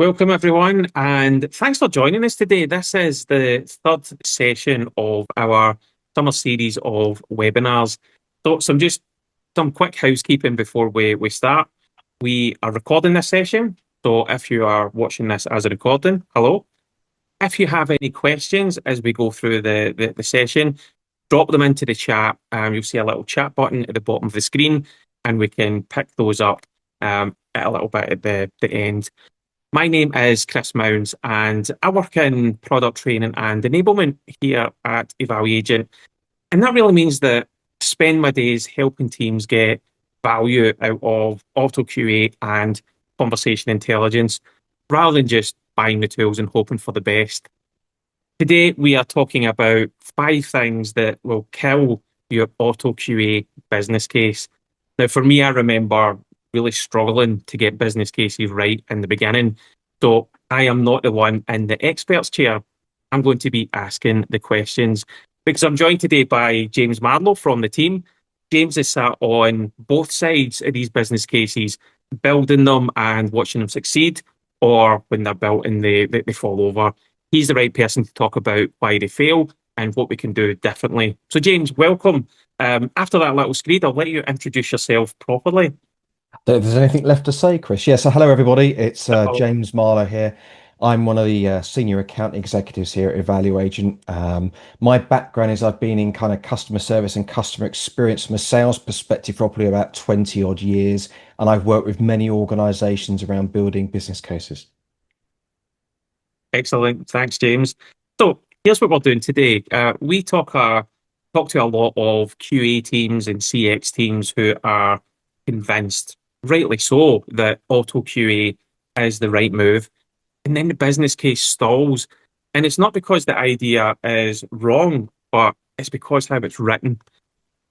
Welcome, everyone, and thanks for joining us today. This is the third session of our summer series of webinars. Some quick housekeeping before we start. We are recording this session, so if you are watching this as a recording, hello. If you have any questions as we go through the session, drop them into the chat. You'll see a little chat button at the bottom of the screen, and we can pick those up at a little bit at the end. My name is Chris Mounce, and I work in product training and enablement here at Evaluagent. And that really means that I spend my days helping teams get value out of AutoQA and conversation intelligence, rather than just buying the tools and hoping for the best. Today, we are talking about 5 things that will kill your AutoQA business case. Now, for me, I remember really struggling to get business cases right in the beginning. So I am not the one in the experts chair. I'm going to be asking the questions because I'm joined today by James Marlow from the team. James is sat on both sides of these business cases, building them and watching them succeed, or when they're built and they fall over. He's the right person to talk about why they fail and what we can do differently. So James, welcome. After that little screed, I'll let you introduce yourself properly. If there's anything left to say, Chris. Yeah, so hello everybody. It's James Marlow here. I'm one of the senior account executives here at Evaluagent. My background is I've been in kind of customer service and customer experience from a sales perspective for probably about 20 odd years. And I've worked with many organizations around building business cases. Excellent. Thanks, James. So here's what we're doing today. We talk to a lot of QA teams and CX teams who are convinced, rightly so, that auto QA is the right move. And then the business case stalls. And it's not because the idea is wrong, but it's because how it's written.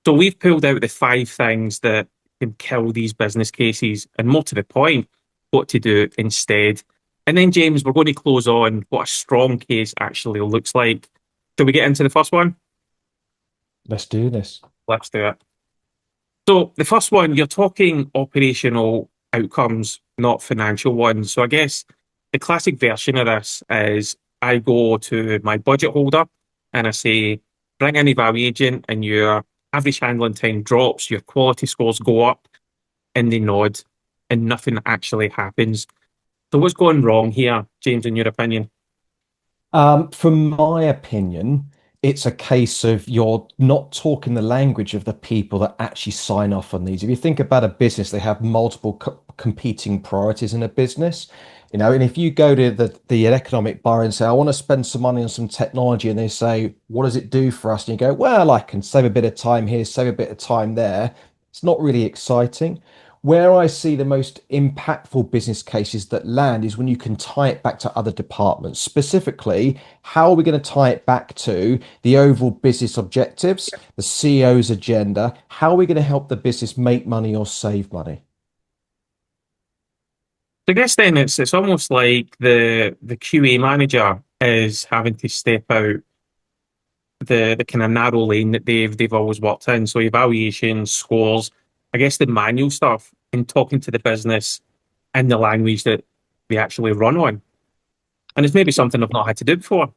So we've pulled out the 5 things that can kill these business cases, and more to the point, what to do instead. And then, James, we're going to close on what a strong case actually looks like. Shall we get into the first one? Let's do this. Let's do it. So the first one, you're talking operational outcomes, not financial ones. So I guess the classic version of this is I go to my budget holder and I say, bring in Evaluagent, and your average handling time drops, your quality scores go up, and they nod, and nothing actually happens. So what's going wrong here, James, in your opinion? From my opinion, it's a case of you're not talking the language of the people that actually sign off on these. If you think about a business, they have multiple competing priorities in a business, and if you go to the economic bar and say, I want to spend some money on some technology, and they say, what does it do for us? And you go, well, I can save a bit of time here, save a bit of time there. It's not really exciting. Where I see the most impactful business cases that land is when you can tie it back to other departments. Specifically, how are we going to tie it back to the overall business objectives, the CEO's agenda? How are we going to help the business make money or save money? I guess then it's almost like the QA manager is having to step out the kind of narrow lane that they've always worked in. So evaluation, scores, I guess the manual stuff, and talking to the business in the language that they actually run on. And it's maybe something I've not had to do before.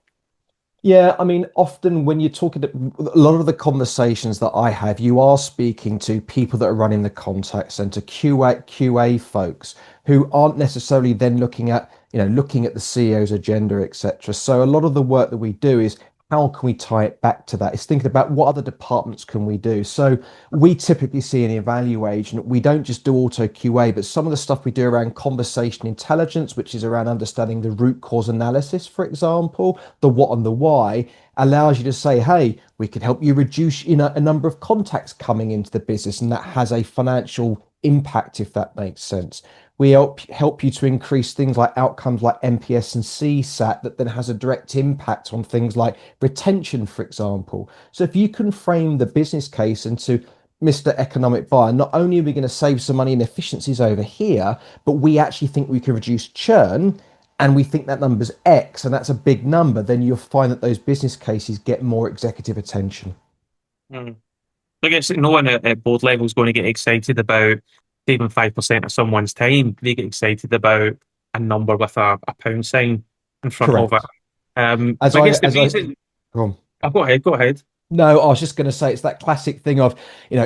Yeah, I mean, often when you're talking to a lot of the conversations that I have, you are speaking to people that are running the contact center, QA folks who aren't necessarily then looking at the CEO's agenda, etc. So a lot of the work that we do is how can we tie it back to that? It's thinking about what other departments can we do. So we typically see an evaluation. We don't just do auto QA, but some of the stuff we do around conversation intelligence, which is around understanding the root cause analysis, for example, the what and the why, allows you to say, hey, we can help you reduce, a number of contacts coming into the business, and that has a financial impact, if that makes sense. We help you to increase things like outcomes like NPS and CSAT that then has a direct impact on things like retention, for example. So if you can frame the business case into Mr. Economic Buyer, not only are we going to save some money and efficiencies over here, but we actually think we can reduce churn, and we think that number's X, and that's a big number, then you'll find that those business cases get more executive attention. Mm. I guess no one at board level is going to get excited about saving 5% of someone's time. They get excited about a number with a pound sign in front of it. Correct. As But I I guess the as I reason, go on. go ahead, go ahead. No, I was just going to say it's that classic thing of,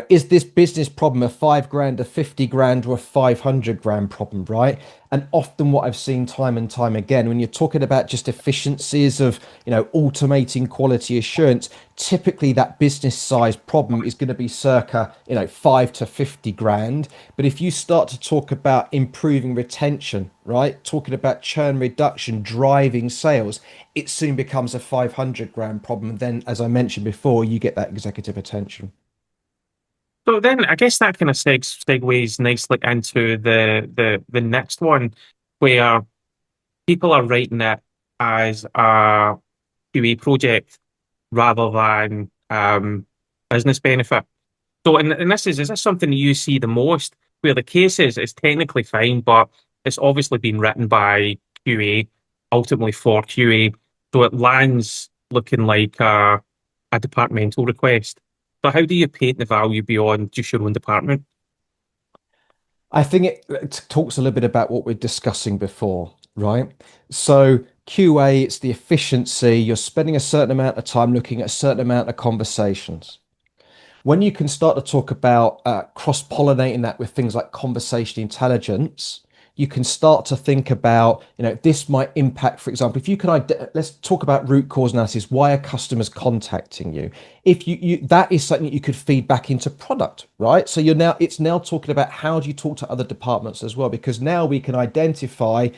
is this business problem a 5 grand, a 50 grand, or a 500 grand problem, right? And often what I've seen time and time again, when you're talking about just efficiencies of, automating quality assurance, typically that business size problem is going to be circa, 5 to 50 grand. But if you start to talk about improving retention, right, talking about churn reduction, driving sales, it soon becomes a 500 grand problem. Then, as I mentioned before, you get that executive attention. So then I guess that kind of segues nicely into the next one, where people are writing it as a QA project rather than business benefit. So, and this is this something you see the most, where the case is it's technically fine, but it's obviously been written by QA, ultimately for QA, so it lands looking like a departmental request. So, how do you paint the value beyond just your own department? I think it talks a little bit about what we're discussing before, right? So, QA, it's the efficiency. You're spending a certain amount of time looking at a certain amount of conversations. When you can start to talk about cross-pollinating that with things like conversation intelligence, you can start to think about, this might impact, for example, if you can, let's talk about root cause analysis. Why are customers contacting you? If you that is something that you could feed back into product, right? So it's now talking about how do you talk to other departments as well, because now we can identify,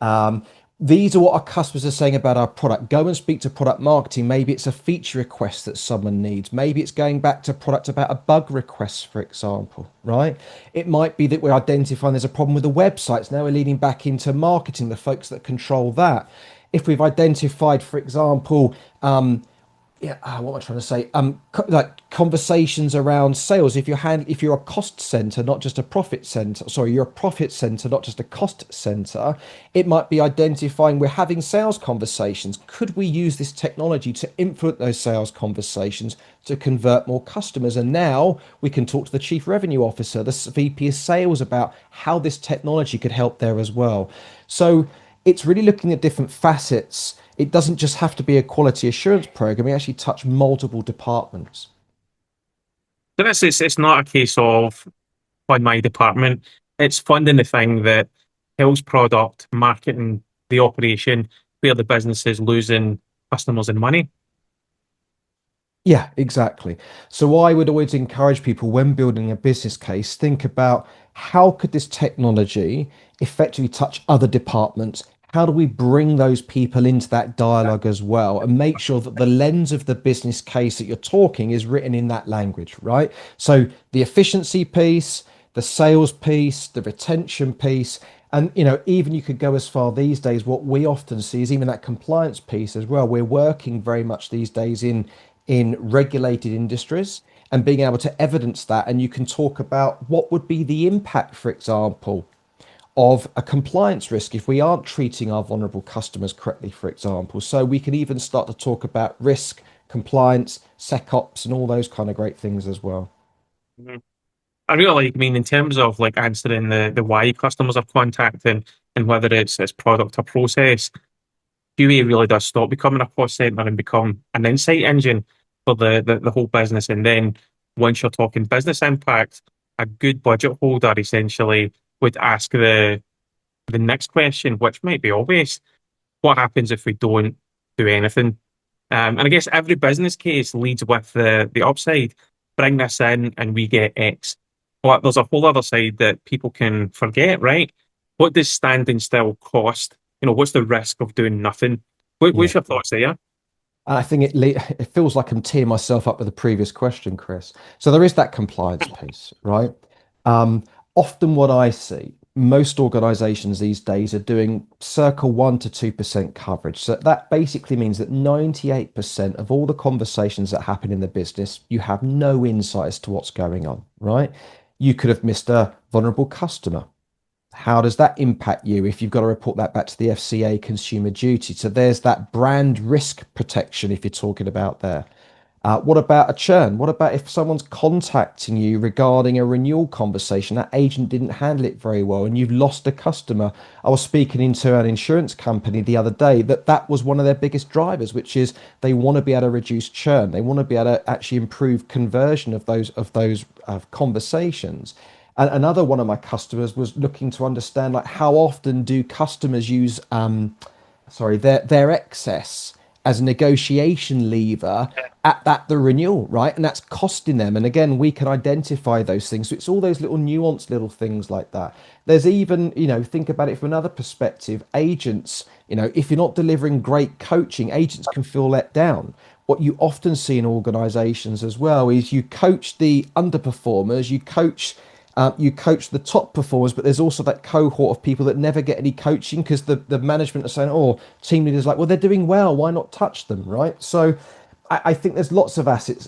um, these are what our customers are saying about our product. Go and speak to product marketing. Maybe it's a feature request that someone needs. Maybe it's going back to product about a bug request, for example, right? It might be that we're identifying there's a problem with the websites. Now we're leading back into marketing, the folks that control that. If we've identified, for example, yeah, what am I trying to say? Like conversations around sales. If you're a cost center, not just a profit center. Sorry, you're a profit center, not just a cost center. It might be identifying we're having sales conversations. Could we use this technology to influence those sales conversations to convert more customers? And now we can talk to the chief revenue officer, the VP of sales about how this technology could help there as well. So it's really looking at different facets. It doesn't just have to be a quality assurance program. We actually touch multiple departments. So this is it's not a case of fund my department. It's funding the thing that kills product, marketing the operation where the business is losing customers and money. Yeah, exactly. So I would always encourage people when building a business case, think about how could this technology effectively touch other departments? How do we bring those people into that dialogue as well and make sure that the lens of the business case that you're talking is written in that language, right? So the efficiency piece, the sales piece, the retention piece, and even you could go as far these days, what we often see is even that compliance piece as well. We're working very much these days in regulated industries and being able to evidence that. And you can talk about what would be the impact, for example, of a compliance risk if we aren't treating our vulnerable customers correctly, for example. So we can even start to talk about risk, compliance, SecOps, and all those kind of great things as well. Mhm. I really like, I mean, in terms of like answering the why customers are contacting and whether it's product or process, QA really does stop becoming a cost center and become an insight engine for the whole business. And then once you're talking business impact, a good budget holder essentially would ask the next question, which might be obvious. What happens if we don't do anything? And I guess every business case leads with the upside. Bring this in and we get X. But there's a whole other side that people can forget, right? What does standing still cost? What's the risk of doing nothing? Yeah. What's your thoughts there? And I think it feels like I'm teeing myself up with the previous question, Chris. So there is that compliance piece, right? Um, Often what I see, most organizations these days are doing circa 1 to 2% coverage. So that basically means that 98% of all the conversations that happen in the business, you have no insight as to what's going on, right? You could have missed a vulnerable customer. How does that impact you if you've got to report that back to the FCA Consumer Duty? So there's that brand risk protection if you're talking about there. What about a churn? What about if someone's contacting you regarding a renewal conversation? That agent didn't handle it very well and you've lost a customer. I was speaking into an insurance company the other day that was one of their biggest drivers, which is they want to be able to reduce churn. They want to be able to actually improve conversion of those conversations. And another one of my customers was looking to understand like how often do customers use their excess as a negotiation lever at the renewal, right? And that's costing them. And again, we can identify those things. So it's all those little nuanced little things like that. There's even, think about it from another perspective. Agents, if you're not delivering great coaching, agents can feel let down. What you often see in organizations as well is you coach the underperformers, you coach the top performers, but there's also that cohort of people that never get any coaching because the management are saying, oh, team leaders like, well, they're doing well. Why not touch them, right? So I think there's lots of facets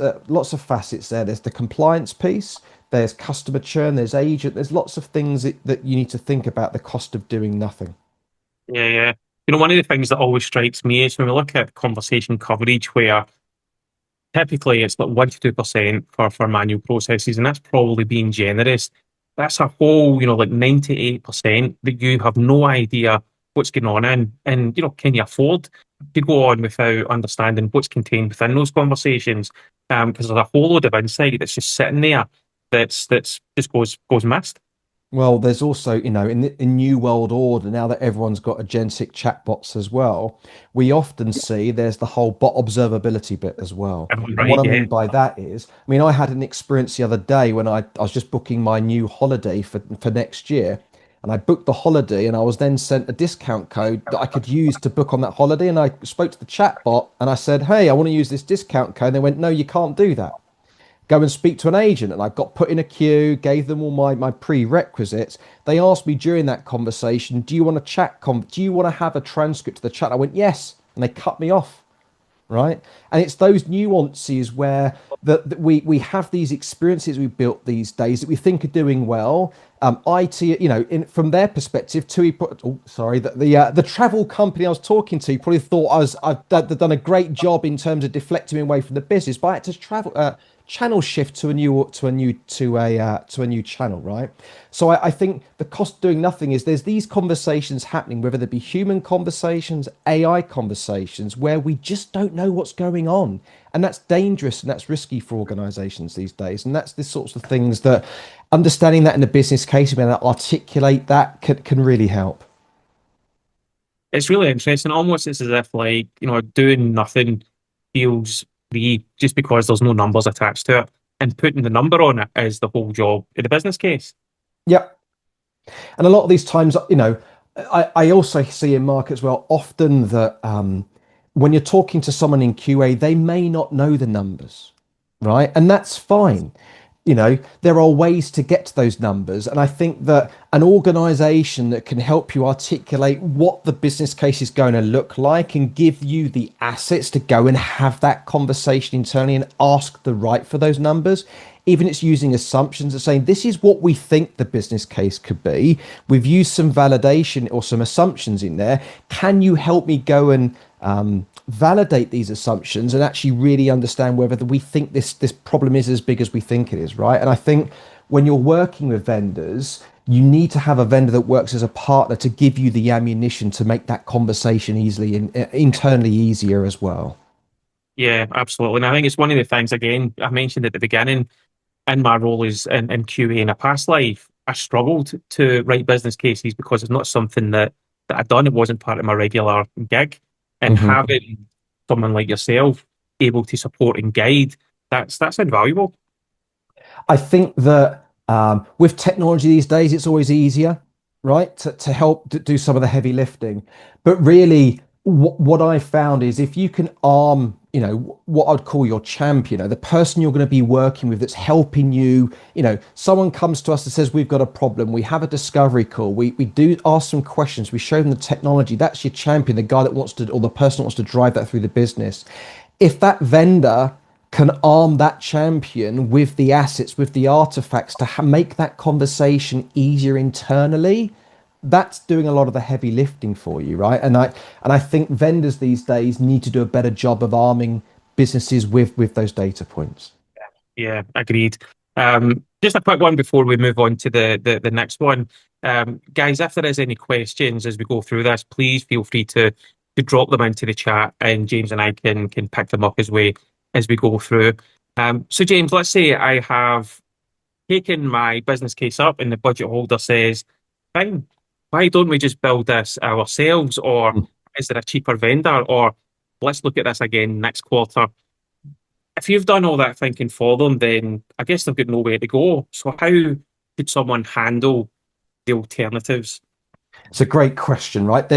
there. There's the compliance piece, there's customer churn, there's agent, there's lots of things that you need to think about the cost of doing nothing. Yeah, yeah. One of the things that always strikes me is when we look at conversation coverage, where typically it's like 1 to 2% for manual processes, and that's probably being generous. That's a whole, like 98% that you have no idea what's going on in. And, can you afford to go on without understanding what's contained within those conversations? Because there's a whole load of insight that's just sitting there that's just goes missed. Well, there's also, in New World Order, now that everyone's got agentic chatbots as well, we often see there's the whole bot observability bit as well. And what Right, I yeah. mean by that is, I mean, I had an experience the other day when I was just booking my new holiday for next year. And I booked the holiday and I was then sent a discount code that I could use to book on that holiday. And I spoke to the chatbot and I said, hey, I want to use this discount code. And they went, no, you can't do that. Go and speak to an agent. And I got put in a queue, gave them all my prerequisites. They asked me during that conversation, do you want to do you want to have a transcript of the chat? I went, yes. And they cut me off, right? And it's those nuances where that we have these experiences we built these days that we think are doing well. IT, from their perspective, TUI put. Oh, sorry, the travel company I was talking to probably thought I've done a great job in terms of deflecting me away from the business, but I had to channel shift to a new channel, right? So I think the cost of doing nothing is there's these conversations happening, whether they be human conversations, AI conversations, where we just don't know what's going on. And that's dangerous and that's risky for organizations these days. And that's the sorts of things that understanding that in a business case, being able to articulate that can really help. It's really interesting. Almost it's as if like, doing nothing feels free just because there's no numbers attached to it. And putting the number on it is the whole job in the business case. Yep. And a lot of these times, I also see in markets well often that when you're talking to someone in QA, they may not know the numbers, right? And that's fine. There are ways to get to those numbers. And I think that an organization that can help you articulate what the business case is going to look like and give you the assets to go and have that conversation internally and ask the right for those numbers, even it's using assumptions and saying, this is what we think the business case could be. We've used some validation or some assumptions in there. Can you help me go and validate these assumptions and actually really understand whether we think this problem is as big as we think it is, right? And I think when you're working with vendors, you need to have a vendor that works as a partner to give you the ammunition to make that conversation easily and internally easier as well. Yeah, absolutely. And I think it's one of the things, again, I mentioned at the beginning, in my role as in QA in a past life, I struggled to write business cases because it's not something that I'd done. It wasn't part of my regular gig. And Mhm. having someone like yourself able to support and guide, that's invaluable. I think that with technology these days, it's always easier, right, to help do some of the heavy lifting. But really, what I found is if you can arm, what I'd call your champion, the person you're going to be working with that's helping you, someone comes to us and says, we've got a problem. We have a discovery call. We do ask some questions. We show them the technology. That's your champion, the guy that wants to, or the person that wants to drive that through the business. If that vendor can arm that champion with the assets, with the artifacts to make that conversation easier internally, that's doing a lot of the heavy lifting for you, right? And I think vendors these days need to do a better job of arming businesses with those data points. Yeah, agreed. Just a quick one before we move on to the next one. Guys, if there is any questions as we go through this, please feel free to drop them into the chat, and James and I can pick them up as we go through. So James, let's say I have taken my business case up and the budget holder says, fine, why don't we just build this ourselves? Or is there a cheaper vendor? Or let's look at this again next quarter. If you've done all that thinking for them, then I guess they've got nowhere to go. So how could someone handle the alternatives? It's a great question, right?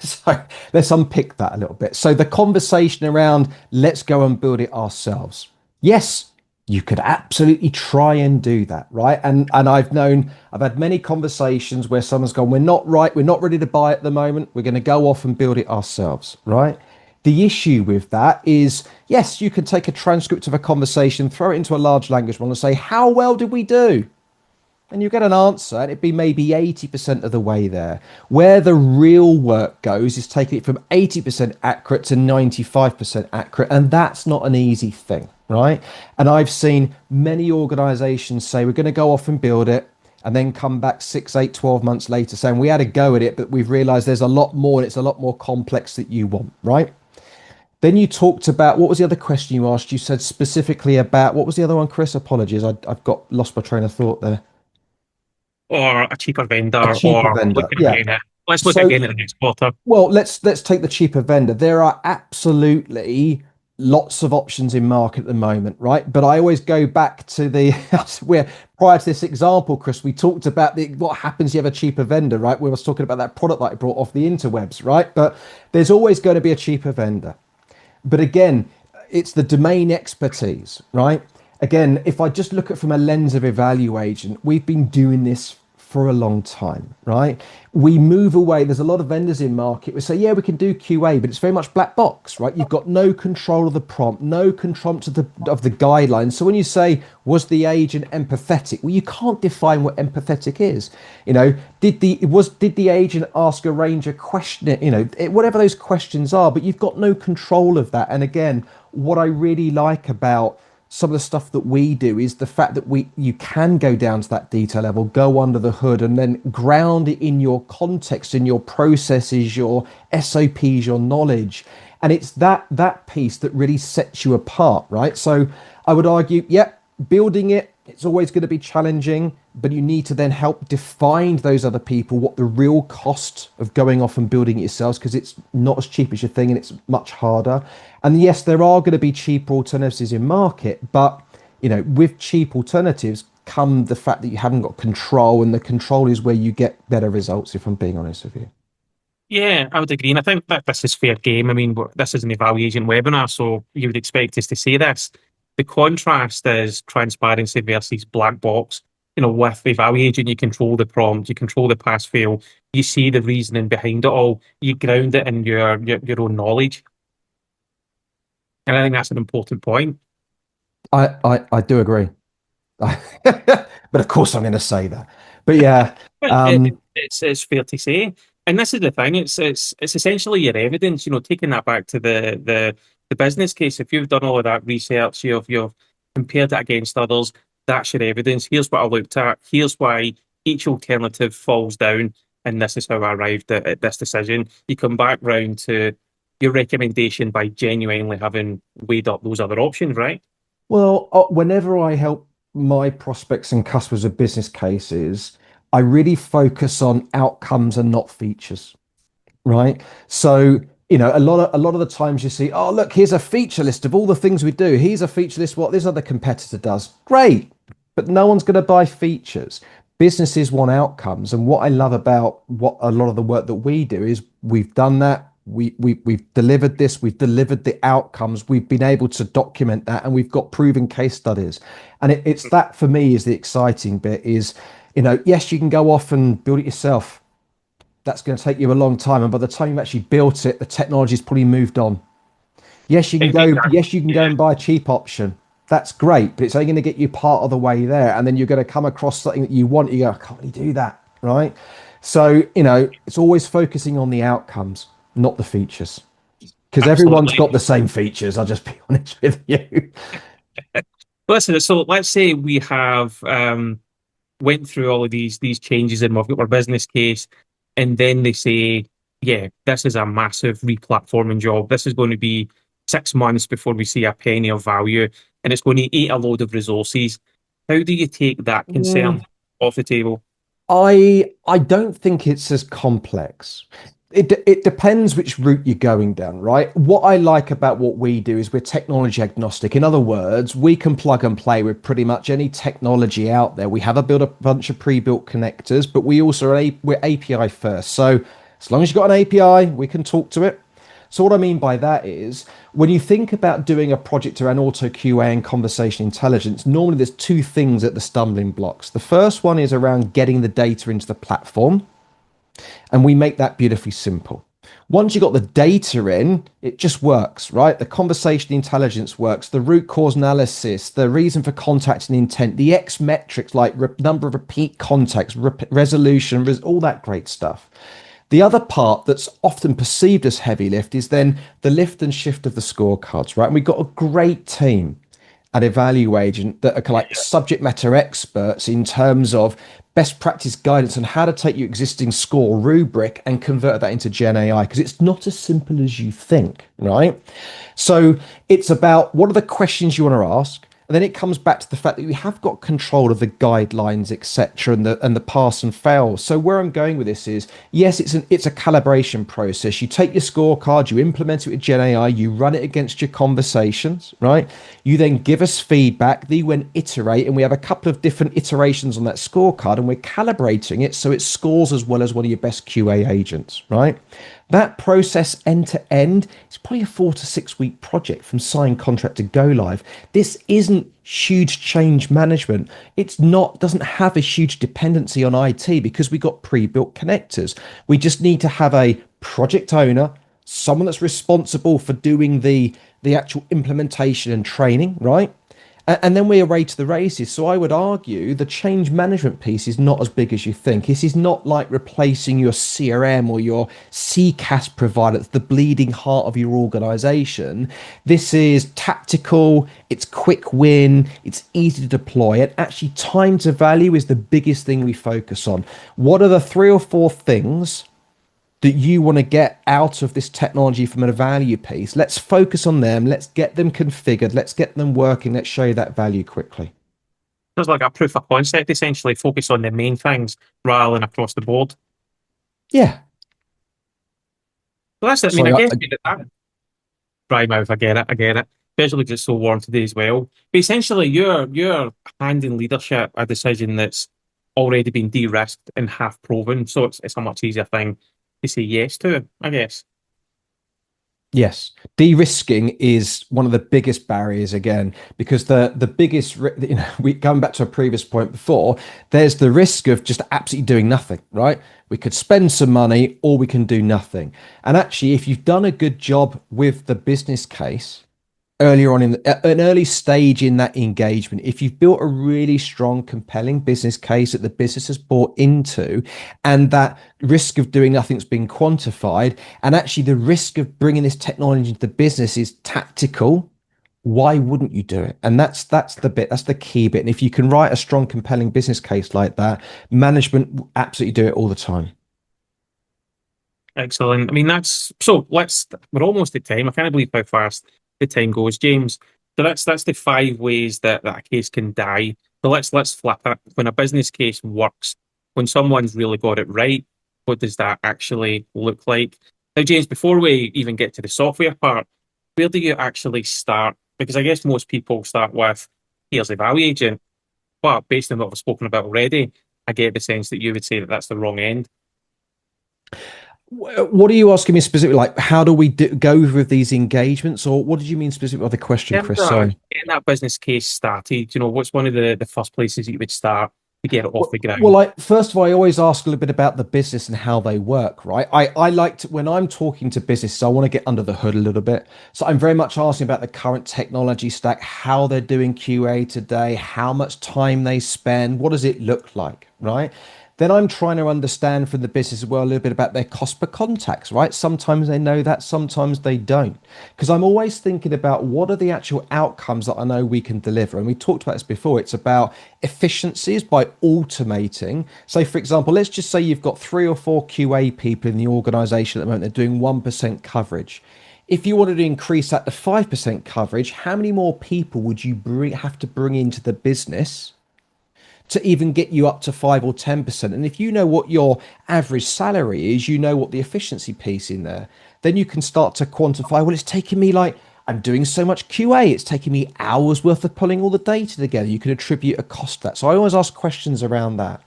So let's unpick that a little bit. So the conversation around let's go and build it ourselves. Yes, you could absolutely try and do that, right? And I've had many conversations where someone's gone, we're not right, we're not ready to buy at the moment. We're going to go off and build it ourselves, right? The issue with that is, yes, you can take a transcript of a conversation, throw it into a large language model and say, how well did we do? And you get an answer, and it'd be maybe 80% of the way there. Where the real work goes is taking it from 80% accurate to 95% accurate, and that's not an easy thing, right? And I've seen many organizations say, we're going to go off and build it, and then come back 6, 8, 12 months later saying, we had a go at it, but we've realized there's a lot more, and it's a lot more complex that you want, right? Then you talked about, what was the other question you asked? You said specifically about, what was the other one, Chris? Apologies, I've got lost my train of thought there. Or a cheaper A vendor, cheaper or vendor. looking Yeah. again at let's look So, again at the next quarter. well, let's take the cheaper vendor. There are absolutely lots of options in market at the moment, right? But I always go back to the where prior to this example, Chris, we talked about what happens if you have a cheaper vendor, right? We was talking about that product that I brought off the interwebs, right? But there's always going to be a cheaper vendor. But again, it's the domain expertise, right? Again, if I just look at from a lens of evaluation, we've been doing this for a long time, right? We move away. There's a lot of vendors in market. We say, yeah, we can do QA, but it's very much black box, right? You've got no control of the prompt, no control of the guidelines. So when you say, was the agent empathetic? Well, you can't define what empathetic is. You know, did the agent ask a range of questions? You know, whatever those questions are, but you've got no control of that. And again, what I really like about some of the stuff that we do is the fact that you can go down to that detail level, go under the hood, and then ground it in your context, in your processes, your SOPs, your knowledge. And it's that piece that really sets you apart, right? So I would argue, building it's always going to be challenging, but you need to then help define those other people what the real cost of going off and building it yourselves, because it's not as cheap as you think and it's much harder. And yes, there are going to be cheaper alternatives in market, but you know, with cheap alternatives come the fact that you haven't got control, and the control is where you get better results, if I'm being honest with you. Yeah, I would agree. And I think that this is fair game. I mean, this is an evaluation webinar, so you would expect us to say this. The contrast is transparency versus black box. You know, with evaluation, you control the prompt, you control the pass fail, you see the reasoning behind it all, you ground it in your own knowledge. And I think that's an important point. I do agree. But of course I'm going to say that. But yeah, It's fair to say, and this is the thing. It's essentially your evidence. You know, taking that back to the business case. If you've done all of that research, you've compared it against others. That's your evidence. Here's what I looked at. Here's why each alternative falls down, and this is how I arrived at this decision. You come back round to your recommendation by genuinely having weighed up those other options, right? well, whenever I help my prospects and customers with business cases, I really focus on outcomes and not features, right? So, you know, a lot of the times you see, oh, look, here's a feature list of all the things we do. Here's a feature list what this other competitor does. Great, but no one's going to buy features. Businesses want outcomes, and what I love about what a lot of the work that we do is we've done that. We've delivered this. We've delivered the outcomes. We've been able to document that, and we've got proven case studies. And it's that for me is the exciting bit. Is, you know, yes, you can go off and build it yourself. That's going to take you a long time, and by the time you've actually built it, the technology's probably moved on. Yes, you can go. Exactly. Yes, you can go Yeah. and buy a cheap option. That's great, but it's only going to get you part of the way there, and then you're going to come across something that you want. You go, I can't really do that, right? So, you know, it's always focusing on the outcomes, not the features. Because everyone's Absolutely. got the same features. I'll just be honest with you. Listen, so let's say we have went through all of these changes and we've got our business case, and then they say, yeah, this is a massive replatforming job. This is going to be 6 months before we see a penny of value, and it's going to eat a load of resources. How do you take that Mm, concern off the table? I don't think it's as complex. It depends which route you're going down, right? What I like about what we do is we're technology agnostic. In other words, we can plug and play with pretty much any technology out there. We have built a bunch of pre-built connectors, but we also we're API first. So as long as you've got an API, we can talk to it. So what I mean by that is when you think about doing a project around auto QA and conversation intelligence, normally there's two things at the stumbling blocks. The first one is around getting the data into the platform, and we make that beautifully simple. Once you got the data in, it just works, right? The conversation intelligence works, the root cause analysis, the reason for contacting intent, the X metrics like number of repeat contacts, resolution, all that great stuff. The other part that's often perceived as heavy lift is then the lift and shift of the scorecards, right? And we've got a great team at Evaluagent that are like subject matter experts in terms of best practice guidance on how to take your existing score rubric and convert that into Gen AI because it's not as simple as you think, right? So it's about what are the questions you want to ask, and then it comes back to the fact that we have got control of the guidelines, etc., and the pass and fail. So where I'm going with this is, yes, it's a calibration process. You take your scorecard, you implement it with Gen AI, you run it against your conversations, right? You then give us feedback. Then you iterate, and we have a couple of different iterations on that scorecard, and we're calibrating it so it scores as well as one of your best QA agents, right? That process end to end is probably a 4 to 6 week project from sign contract to go live. This isn't huge change management. It's not, doesn't have a huge dependency on IT because we got pre-built connectors. We just need to have a project owner, someone that's responsible for doing the actual implementation and training, right? And then we're away to the races. So I would argue the change management piece is not as big as you think. This is not like replacing your CRM or your CCaaS provider. It's the bleeding heart of your organization. This is tactical, it's quick win, it's easy to deploy. And actually, time to value is the biggest thing we focus on. What are the 3 or 4 things that you want to get out of this technology from a value piece? Let's focus on them. Let's get them configured. Let's get them working. Let's show you that value quickly. There's like a proof of concept, essentially, focus on the main things rather than across the board. Yeah. Well, that's it. I mean, Sorry. I guess that dry mouth, I get it, I get it. Especially because it's so warm today as well. But essentially, you're handing leadership a decision that's already been de-risked and half proven, so it's a much easier thing to say yes to, I guess. Yes, de-risking is one of the biggest barriers again, because the biggest, we going back to a previous point before, there's the risk of just absolutely doing nothing, right? We could spend some money or we can do nothing. And actually, if you've done a good job with the business case, earlier on in an early stage in that engagement, if you've built a really strong, compelling business case that the business has bought into, and that risk of doing nothing's been quantified, and actually the risk of bringing this technology into the business is tactical, why wouldn't you do it? And that's the bit, that's the key bit. And if you can write a strong, compelling business case like that, management absolutely do it all the time. Excellent. I mean, that's so. We're almost at time. I can't believe how fast the time goes, James. So that's the 5 ways that a case can die. So let's flip it. When a business case works, when someone's really got it right, what does that actually look like? Now, James, before we even get to the software part, where do you actually start? Because I guess most people start with here's the value agent, but based on what we've spoken about already, I get the sense that you would say that that's the wrong end. What are you asking me specifically? Like, how do we go with these engagements, or what did you mean specifically with the question, Terms Chris? of Sorry. getting that business case started, what's one of the first places that you would start to get it off the Well, ground? first of all, I always ask a little bit about the business and how they work, right? I like to, when I'm talking to businesses, I want to get under the hood a little bit. So I'm very much asking about the current technology stack, how they're doing QA today, how much time they spend, what does it look like, right? Then I'm trying to understand from the business as well a little bit about their cost per contacts, right? Sometimes they know that, sometimes they don't. Because I'm always thinking about what are the actual outcomes that I know we can deliver. And we talked about this before. It's about efficiencies by automating. So, for example, let's just say you've got 3 or 4 QA people in the organization at the moment, they're doing 1% coverage. If you wanted to increase that to 5% coverage, how many more people would you have to bring into the business to even get you up to 5 or 10%? And if you know what your average salary is, you know what the efficiency piece in there, then you can start to quantify, well, it's taking me like, I'm doing so much QA, it's taking me hours worth of pulling all the data together. You can attribute a cost to that. So I always ask questions around that.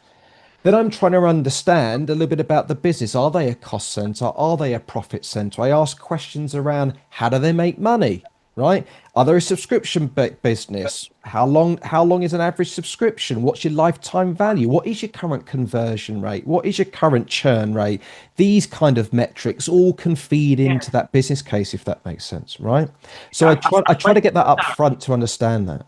Then I'm trying to understand a little bit about the business. Are they a cost center? Are they a profit center? I ask questions around how do they make money, right? Are they a subscription business? How long is an average subscription? What's your lifetime value? What is your current conversion rate? What is your current churn rate? These kind of metrics all can feed Yeah. into that business case, if that makes sense, right? So I I, I, try I I try like to get that up that. front to understand that.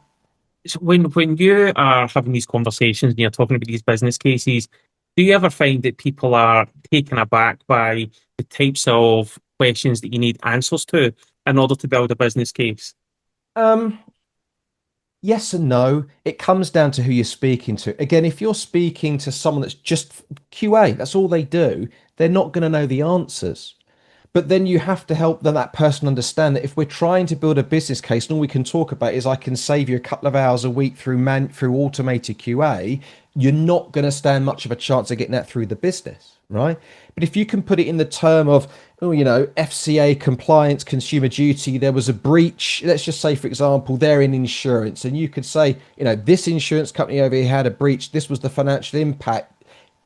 So when you are having these conversations and you're talking about these business cases, do you ever find that people are taken aback by the types of questions that you need answers to in order to build a business case? Um, Yes and no. It comes down to who you're speaking to. Again, if you're speaking to someone that's just QA, that's all they do, they're not going to know the answers. But then you have to help them, that person understand that if we're trying to build a business case, and all we can talk about is I can save you a couple of hours a week through automated QA, you're not going to stand much of a chance of getting that through the business, right? But if you can put it in the term of, oh, FCA compliance, consumer duty, there was a breach. Let's just say, for example, they're in insurance, and you could say, this insurance company over here had a breach. This was the financial impact,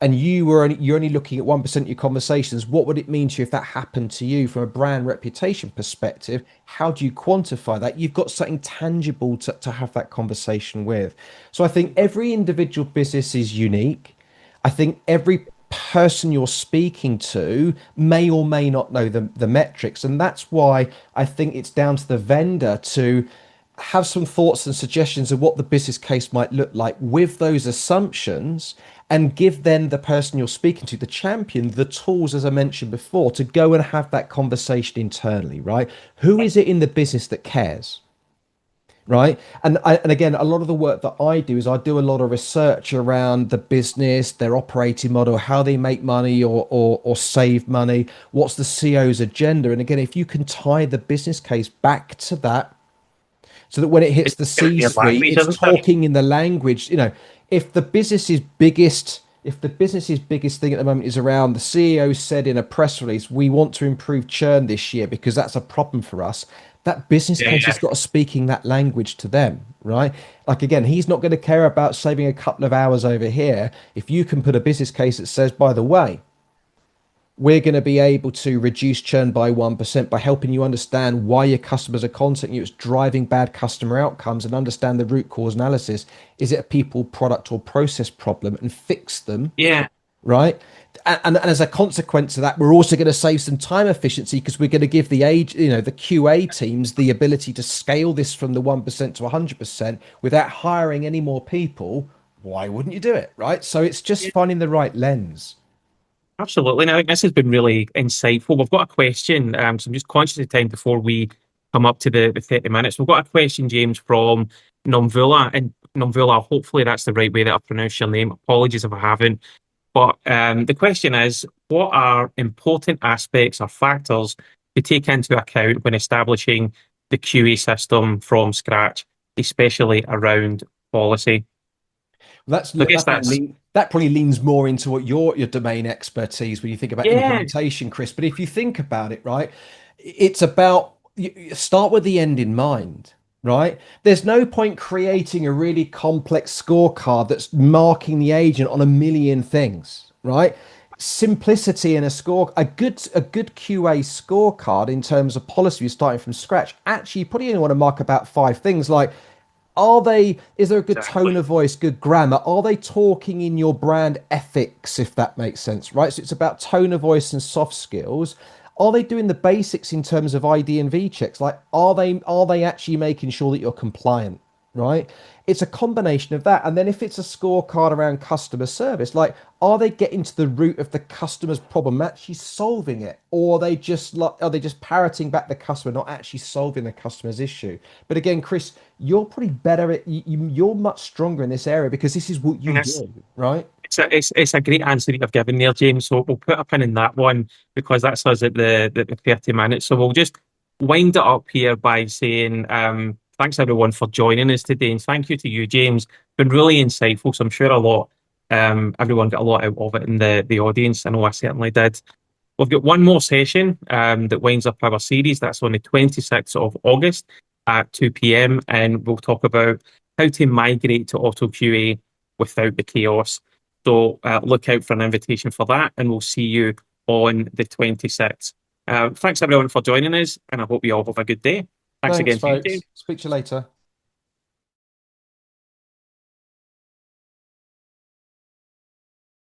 and you're only looking at 1% of your conversations. What would it mean to you if that happened to you from a brand reputation perspective? How do you quantify that? You've got something tangible to have that conversation with. So I think every individual business is unique. I think every person you're speaking to may or may not know the metrics. And that's why I think it's down to the vendor to have some thoughts and suggestions of what the business case might look like with those assumptions, and give then the person you're speaking to, the champion, the tools, as I mentioned before, to go and have that conversation internally, right? Who is it in the business that cares? Right. And again, a lot of the work that I do is I do a lot of research around the business, their operating model, how they make money or save money, what's the CEO's agenda. And again, if you can tie the business case back to that, so that when it hits It's the your C-suite, language, it's isn't it? talking in the language. If the business's biggest thing at the moment is around, the CEO said in a press release, we want to improve churn this year because that's a problem for us. That business Yeah, case yeah. has got to speaking that language to them, right? Like again, he's not going to care about saving a couple of hours over here. If you can put a business case that says, by the way, we're going to be able to reduce churn by 1% by helping you understand why your customers are contacting you. It's driving bad customer outcomes, and understand the root cause analysis. Is it a people, product, or process problem, and fix them, Yeah. right? And as a consequence of that, we're also going to save some time efficiency because we're going to give the QA teams the ability to scale this from the 1% to 100% without hiring any more people. Why wouldn't you do it, right? So it's just finding the right lens. Absolutely. And I think this has been really insightful. We've got a question, so I'm just conscious of time before we come up to the 30 minutes. We've got a question, James, from Nomvula. And Nomvula, hopefully that's the right way that I pronounce your name. Apologies if I haven't. But the question is, what are important aspects or factors to take into account when establishing the QA system from scratch, especially around policy? That's So I look, guess that's, that probably leans more into what your domain expertise when you think about yeah, implementation, Chris. But if you think about it, right, it's about you start with the end in mind, right? There's no point creating a really complex scorecard that's marking the agent on a million things, right? Simplicity in a good QA scorecard in terms of policy, you're starting from scratch. Actually, you probably only want to mark about 5 things like, is there a good tone exactly. of voice, good grammar? Are they talking in your brand ethics, if that makes sense, right? So it's about tone of voice and soft skills. Are they doing the basics in terms of ID and V checks? Like, are they actually making sure that you're compliant, right? It's a combination of that. And then if it's a scorecard around customer service, like, are they getting to the root of the customer's problem, actually solving it? Or are they just parroting back the customer, not actually solving the customer's issue? But again, Chris, you're probably better at you're much stronger in this area because this is what And you do, right? it's a great answer that you've given there, James. So we'll put a pin in that one because that's us at the 30 minutes. So we'll just wind it up here by saying thanks everyone for joining us today, and thank you to you, James. Been really insightful. So I'm sure everyone got a lot out of it in the audience. I know I certainly did. We've got one more session that winds up our series. That's on the 26th of August at 2 p.m. And we'll talk about how to migrate to AutoQA without the chaos. So look out for an invitation for that, and we'll see you on the 26th. Thanks everyone for joining us, and I hope you all have a good day. Thanks Thanks, again to you, James. folks. Speak to you later.